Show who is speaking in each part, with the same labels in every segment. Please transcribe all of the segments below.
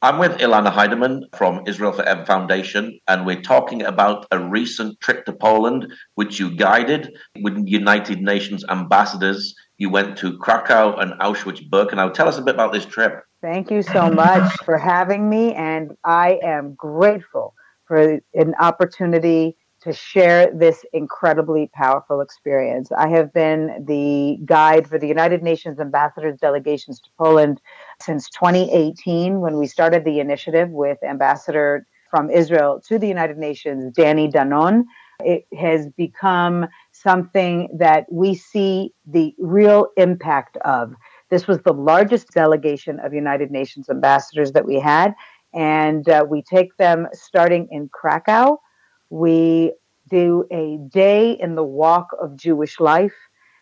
Speaker 1: I'm with Elana Heideman from Israel Forever Foundation, and we're talking about a recent trip to Poland, which you guided with United Nations ambassadors. You went to Krakow and Auschwitz-Birkenau. Tell us a bit about this trip.
Speaker 2: Thank you so much for having me, and I am grateful for an opportunity to share this incredibly powerful experience. I have been the guide for the United Nations ambassadors delegations to Poland since 2018 when we started the initiative with Ambassador from Israel to the United Nations, Danny Danon. It has become something that we see the real impact of. This was the largest delegation of United Nations ambassadors that we had, and we take them starting in Krakow. We do a day in the walk of Jewish life,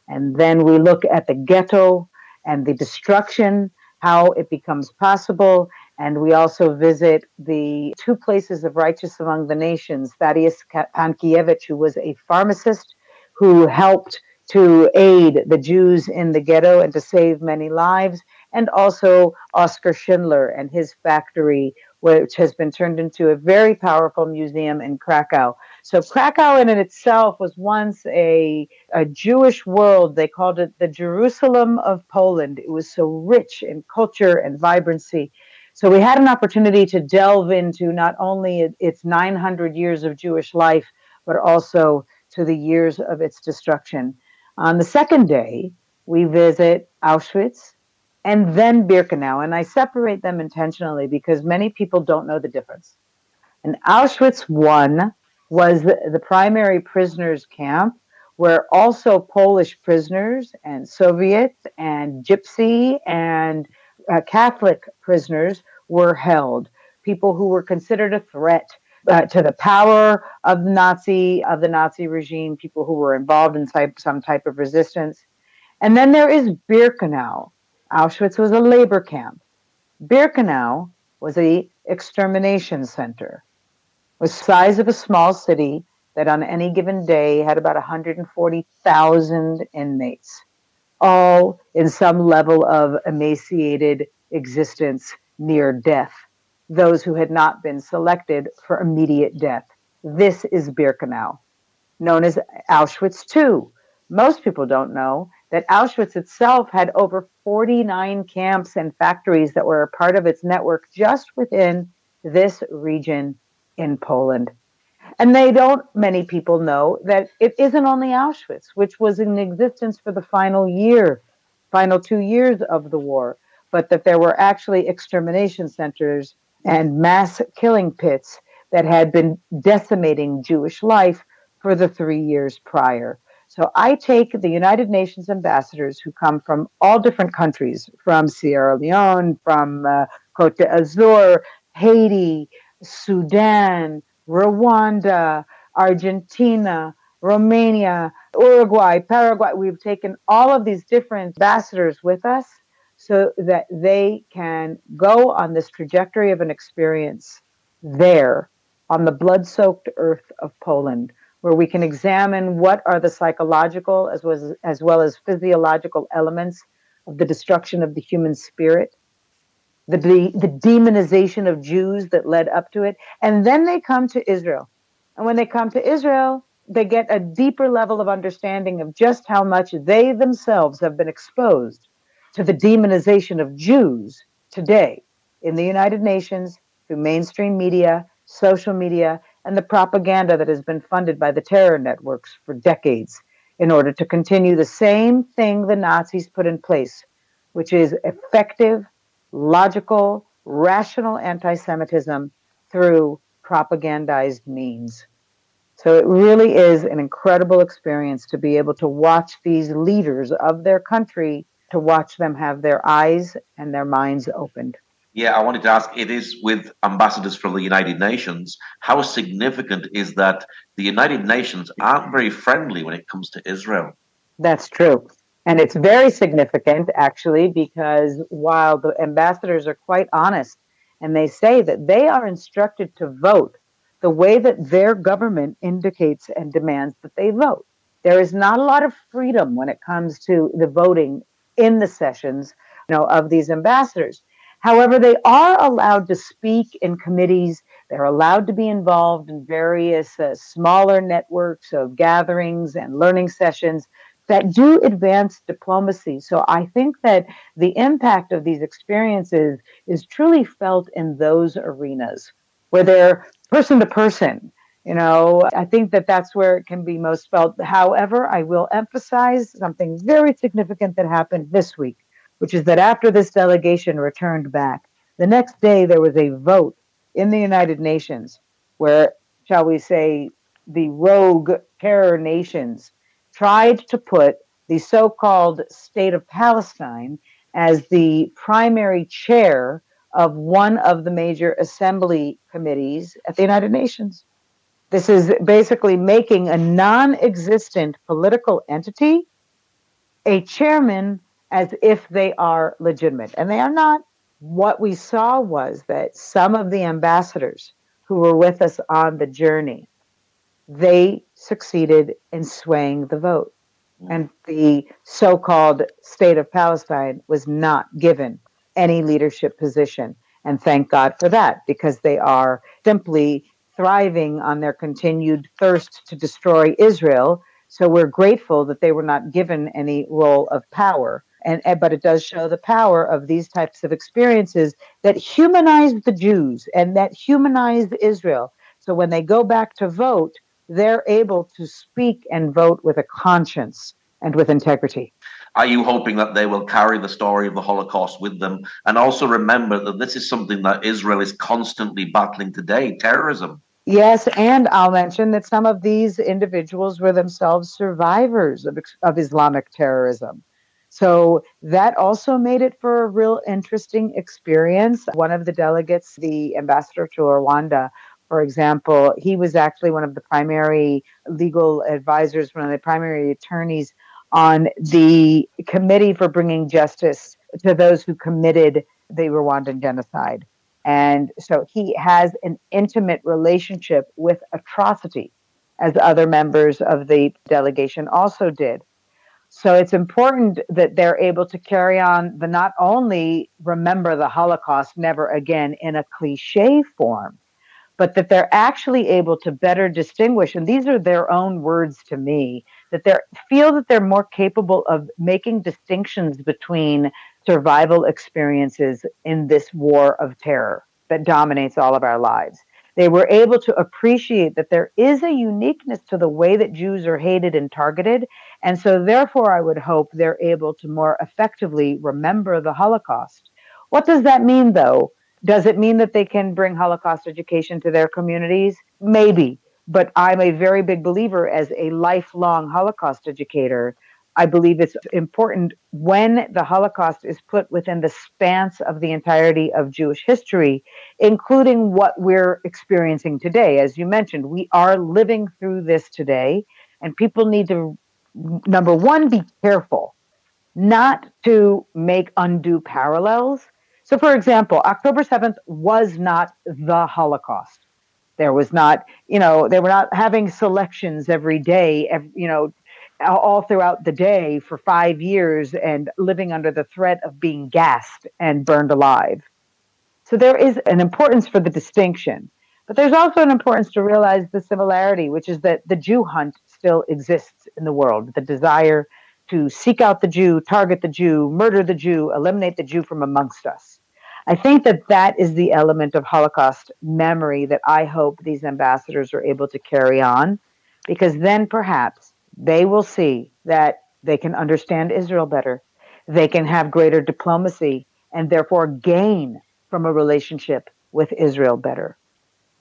Speaker 2: and then we look at the ghetto and the destruction, how it becomes possible. And we also visit the two places of righteous among the nations, Thaddeus Pankiewicz, who was a pharmacist who helped to aid the Jews in the ghetto and to save many lives, and also Oskar Schindler and his factory, which has been turned into a very powerful museum in Krakow. So Krakow in itself was once a Jewish world. They called it the Jerusalem of Poland. It was so rich in culture and vibrancy. So we had an opportunity to delve into not only its 900 years of Jewish life, but also to the years of its destruction. On the second day, we visit Auschwitz and then Birkenau. And I separate them intentionally because many people don't know the difference. And Auschwitz I was the primary prisoners camp where also Polish prisoners and Soviet and Gypsy and Catholic prisoners were held, people who were considered a threat to the power of the Nazi regime, people who were involved in some type of resistance. And then there is Birkenau. Auschwitz was a labor camp. Birkenau was an extermination center. It was the size of a small city that on any given day had about 140,000 inmates, all in some level of emaciated existence near death, those who had not been selected for immediate death. This is Birkenau, known as Auschwitz II. Most people don't know that Auschwitz itself had over 49 camps and factories that were a part of its network just within this region in Poland. And many people know that it isn't only Auschwitz, which was in existence for the final 2 years of the war, but that there were actually extermination centers and mass killing pits that had been decimating Jewish life for the 3 years prior. So I take the United Nations ambassadors who come from all different countries, from Sierra Leone, from Côte d'Azur, Haiti, Sudan, Rwanda, Argentina, Romania, Uruguay, Paraguay. We've taken all of these different ambassadors with us so that they can go on this trajectory of an experience there on the blood-soaked earth of Poland, where we can examine what are the psychological as well as physiological elements of the destruction of the human spirit, the demonization of Jews that led up to it. And then they come to Israel. And when they come to Israel, they get a deeper level of understanding of just how much they themselves have been exposed to the demonization of Jews today in the United Nations, through mainstream media, social media, and the propaganda that has been funded by the terror networks for decades in order to continue the same thing the Nazis put in place, which is effective, logical, rational anti-Semitism through propagandized means. So it really is an incredible experience to be able to watch these leaders of their country, to watch them have their eyes and their minds opened.
Speaker 1: Yeah, I wanted to ask, it is with ambassadors from the United Nations. How significant is that the United Nations aren't very friendly when it comes to Israel?
Speaker 2: That's true. And it's very significant, actually, because while the ambassadors are quite honest, and they say that they are instructed to vote the way that their government indicates and demands that they vote. There is not a lot of freedom when it comes to the voting in the sessions, of these ambassadors. However, they are allowed to speak in committees. They're allowed to be involved in various smaller networks of gatherings and learning sessions that do advance diplomacy. So I think that the impact of these experiences is truly felt in those arenas where they're person to person. I think that that's where it can be most felt. However, I will emphasize something very significant that happened this week, which is that after this delegation returned back, the next day there was a vote in the United Nations where, shall we say, the rogue terror nations tried to put the so-called State of Palestine as the primary chair of one of the major assembly committees at the United Nations. This is basically making a non-existent political entity a chairman as if they are legitimate. And they are not. What we saw was that some of the ambassadors who were with us on the journey, they succeeded in swaying the vote. And the so-called State of Palestine was not given any leadership position. And thank God for that, because they are simply thriving on their continued thirst to destroy Israel. So we're grateful that they were not given any role of power. But it does show the power of these types of experiences that humanized the Jews and that humanized Israel. So when they go back to vote, they're able to speak and vote with a conscience and with integrity.
Speaker 1: Are you hoping that they will carry the story of the Holocaust with them? And also remember that this is something that Israel is constantly battling today, terrorism.
Speaker 2: Yes, and I'll mention that some of these individuals were themselves survivors of Islamic terrorism. So that also made it for a real interesting experience. One of the delegates, the ambassador to Rwanda, for example, he was actually one of the primary legal advisors, one of the primary attorneys on the committee for bringing justice to those who committed the Rwandan genocide. And so he has an intimate relationship with atrocity, as other members of the delegation also did. So it's important that they're able to carry on the not only remember the Holocaust never again in a cliche form, but that they're actually able to better distinguish, and these are their own words to me, that they feel that they're more capable of making distinctions between survival experiences in this war of terror that dominates all of our lives. They were able to appreciate that there is a uniqueness to the way that Jews are hated and targeted. And so therefore, I would hope they're able to more effectively remember the Holocaust. What does that mean, though? Does it mean that they can bring Holocaust education to their communities? Maybe. But I'm a very big believer as a lifelong Holocaust educator. I believe it's important when the Holocaust is put within the span of the entirety of Jewish history, including what we're experiencing today. As you mentioned, we are living through this today, and people need to, number one, be careful not to make undue parallels. So, for example, October 7th was not the Holocaust. There was not, they were not having selections every day, all throughout the day for 5 years and living under the threat of being gassed and burned alive. So there is an importance for the distinction, but there's also an importance to realize the similarity, which is that the Jew hunt still exists in the world, the desire to seek out the Jew, target the Jew, murder the Jew, eliminate the Jew from amongst us. I think that that is the element of Holocaust memory that I hope these ambassadors are able to carry on, because then perhaps they will see that they can understand Israel better. They can have greater diplomacy and therefore gain from a relationship with Israel better.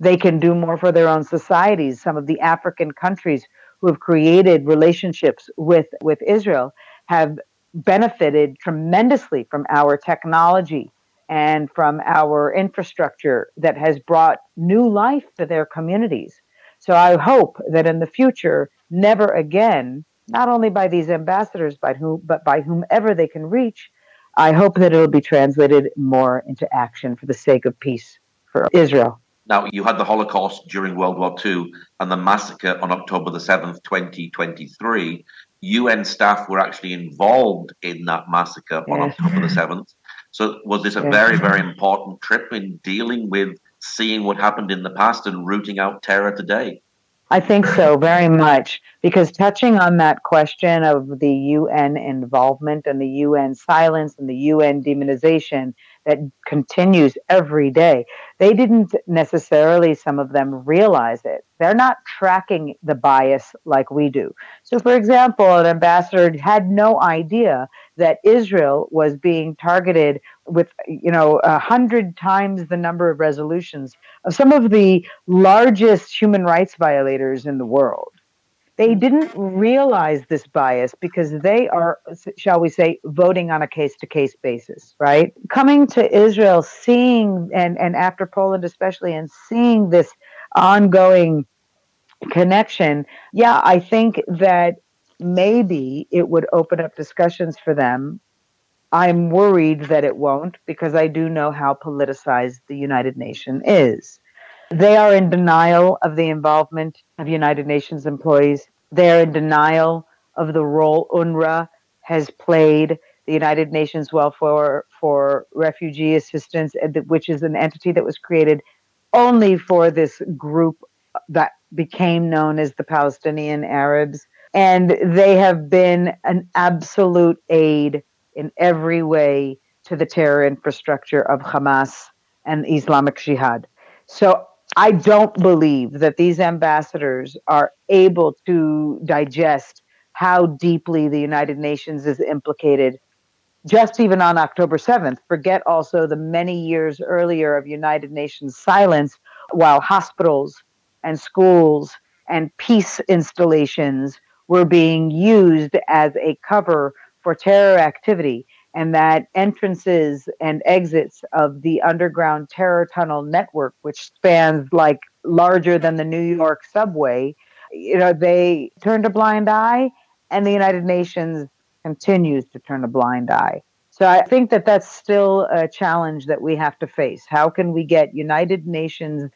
Speaker 2: They can do more for their own societies. Some of the African countries who have created relationships with Israel have benefited tremendously from our technology and from our infrastructure that has brought new life to their communities. So I hope that in the future, never again, not only by these ambassadors, but by whomever they can reach, I hope that it will be translated more into action for the sake of peace for Israel.
Speaker 1: Now, you had the Holocaust during World War II and the massacre on October the 7th, 2023. UN staff were actually involved in that massacre on October the 7th. So was this a
Speaker 2: Yeah.
Speaker 1: very, very important trip in dealing with seeing what happened in the past and rooting out terror today?
Speaker 2: I think so, very much, because touching on that question of the UN involvement and the UN silence and the UN demonization that continues every day, they didn't necessarily, some of them, realize it. They're not tracking the bias like we do. So, for example, an ambassador had no idea that Israel was being targeted with, 100 times the number of resolutions of some of the largest human rights violators in the world. They didn't realize this bias because they are, shall we say, voting on a case-to-case basis, right? Coming to Israel, seeing, and after Poland especially, and seeing this ongoing connection, yeah, I think that maybe it would open up discussions for them. I'm worried that it won't, because I do know how politicized the United Nations is. They are in denial of the involvement of United Nations employees. They're in denial of the role UNRWA has played, the United Nations Welfare for Refugee Assistance, which is an entity that was created only for this group that became known as the Palestinian Arabs. And they have been an absolute aid in every way to the terror infrastructure of Hamas and Islamic Jihad. So I don't believe that these ambassadors are able to digest how deeply the United Nations is implicated, just even on October 7th. Forget also the many years earlier of United Nations silence while hospitals and schools and peace installations were being used as a cover for terror activity, and that entrances and exits of the underground terror tunnel network, which spans like larger than the New York subway, they turned a blind eye, and the United Nations continues to turn a blind eye. So I think that that's still a challenge that we have to face. How can we get United Nations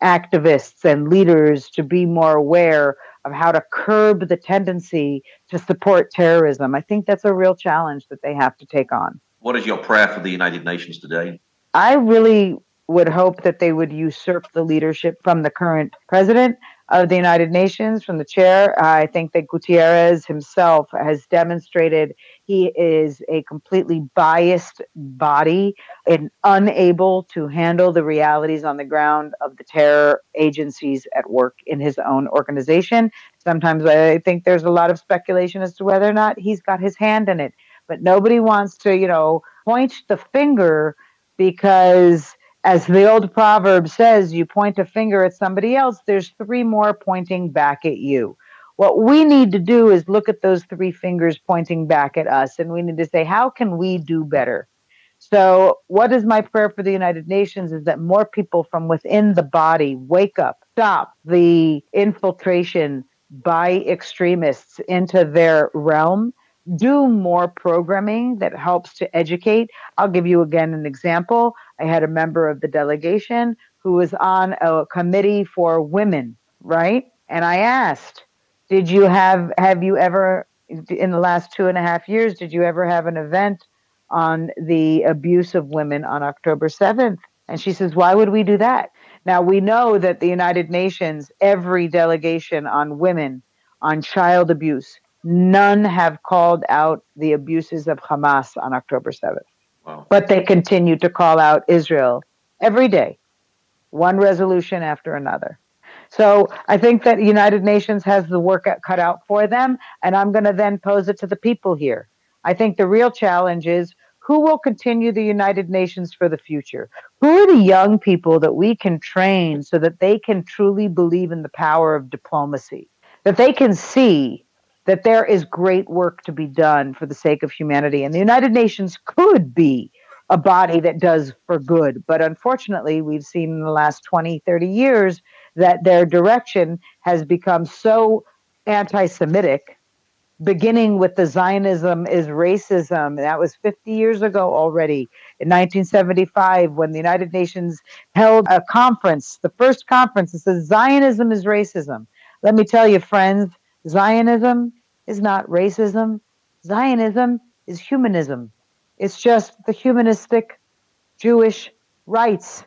Speaker 2: activists and leaders to be more aware of how to curb the tendency to support terrorism? I think that's a real challenge that they have to take on.
Speaker 1: What is your prayer for the United Nations today?
Speaker 2: I really would hope that they would usurp the leadership from the current president of the United Nations, from the chair. I think that Guterres himself has demonstrated he is a completely biased body and unable to handle the realities on the ground of the terror agencies at work in his own organization. Sometimes I think there's a lot of speculation as to whether or not he's got his hand in it. But nobody wants to, point the finger, because as the old proverb says, you point a finger at somebody else, there's three more pointing back at you. What we need to do is look at those three fingers pointing back at us, and we need to say, how can we do better? So what is my prayer for the United Nations is that more people from within the body wake up, stop the infiltration by extremists into their realm, do more programming that helps to educate. I'll give you again an example. I had a member of the delegation who was on a committee for women, right? And I asked, have you ever, in the last 2.5 years, did you ever have an event on the abuse of women on October 7th? And she says, why would we do that? Now, we know that the United Nations, every delegation on women, on child abuse, none have called out the abuses of Hamas on October 7th.
Speaker 1: Wow.
Speaker 2: But they continue to call out Israel every day, one resolution after another. So I think that the United Nations has the work cut out for them, and I'm going to then pose it to the people here. I think the real challenge is, who will continue the United Nations for the future? Who are the young people that we can train so that they can truly believe in the power of diplomacy, that they can see that there is great work to be done for the sake of humanity. And the United Nations could be a body that does for good. But unfortunately, we've seen in the last 20, 30 years that their direction has become so anti-Semitic, beginning with the Zionism is racism. That was 50 years ago already, in 1975, when the United Nations held a conference, the first conference that says Zionism is racism. Let me tell you, friends, Zionism is not racism. Zionism is humanism. It's just the humanistic Jewish rights.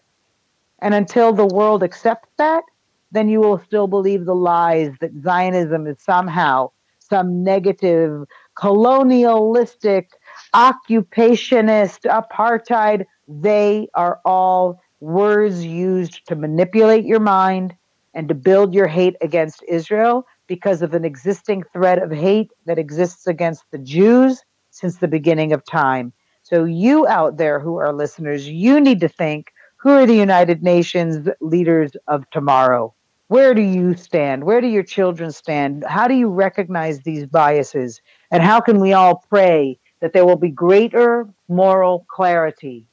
Speaker 2: And until the world accepts that, then you will still believe the lies that Zionism is somehow some negative, colonialistic, occupationist, apartheid. They are all words used to manipulate your mind and to build your hate against Israel because of an existing thread of hate that exists against the Jews since the beginning of time. So you out there who are listeners, you need to think, who are the United Nations leaders of tomorrow? Where do you stand? Where do your children stand? How do you recognize these biases? And how can we all pray that there will be greater moral clarity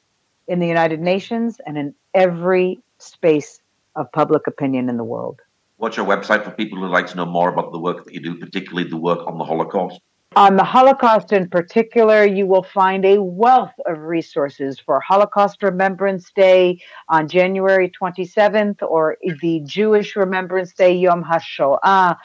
Speaker 2: in the United Nations and in every space of public opinion in the world?
Speaker 1: What's your website for people who'd like to know more about the work that you do, particularly the work on the Holocaust?
Speaker 2: On the Holocaust in particular, you will find a wealth of resources for Holocaust Remembrance Day on January 27th, or the Jewish Remembrance Day, Yom HaShoah,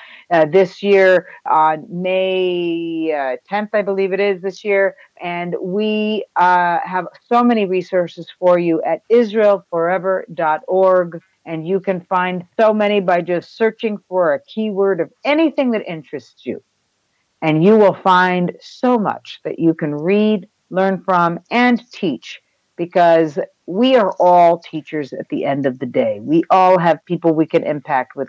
Speaker 2: this year on May 10th, I believe it is this year. And we have so many resources for you at israelforever.org. And you can find so many by just searching for a keyword of anything that interests you. And you will find so much that you can read, learn from, and teach, because we are all teachers at the end of the day. We all have people we can impact with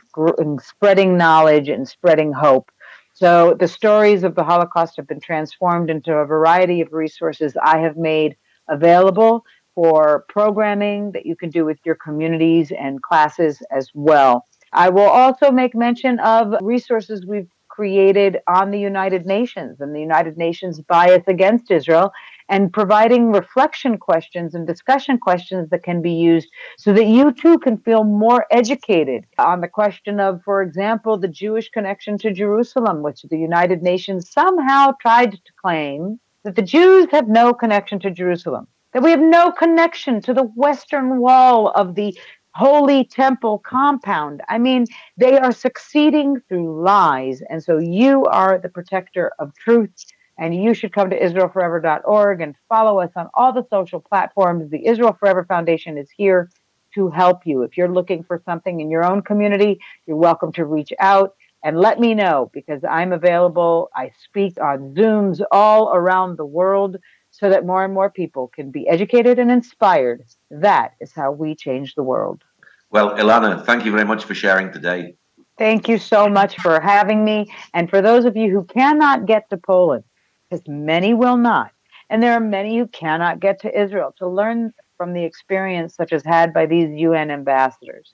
Speaker 2: spreading knowledge and spreading hope. So the stories of the Holocaust have been transformed into a variety of resources I have made available for programming that you can do with your communities and classes as well. I will also make mention of resources we've created on the United Nations and the United Nations bias against Israel, and providing reflection questions and discussion questions that can be used so that you too can feel more educated on the question of, for example, the Jewish connection to Jerusalem, which the United Nations somehow tried to claim that the Jews have no connection to Jerusalem, that we have no connection to the Western Wall of the Holy Temple compound. I mean, they are succeeding through lies. And so you are the protector of truth. And you should come to israelforever.org and follow us on all the social platforms. The Israel Forever Foundation is here to help you. If you're looking for something in your own community, you're welcome to reach out and let me know, because I'm available. I speak on Zooms all around the world, so that more and more people can be educated and inspired. That is how we change the world.
Speaker 1: Well, Elana, thank you very much for sharing today.
Speaker 2: Thank you so much for having me. And for those of you who cannot get to Poland, because many will not, and there are many who cannot get to Israel to learn from the experience such as had by these UN ambassadors,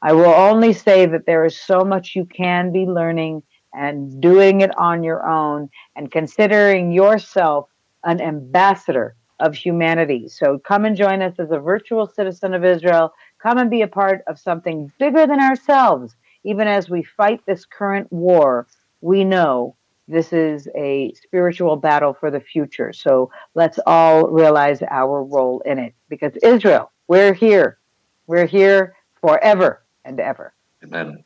Speaker 2: I will only say that there is so much you can be learning and doing it on your own and considering yourself an ambassador of humanity. So come and join us as a virtual citizen of Israel. Come and be a part of something bigger than ourselves. Even as we fight this current war, we know this is a spiritual battle for the future. So let's all realize our role in it. Because Israel, we're here. We're here forever and ever.
Speaker 1: Amen.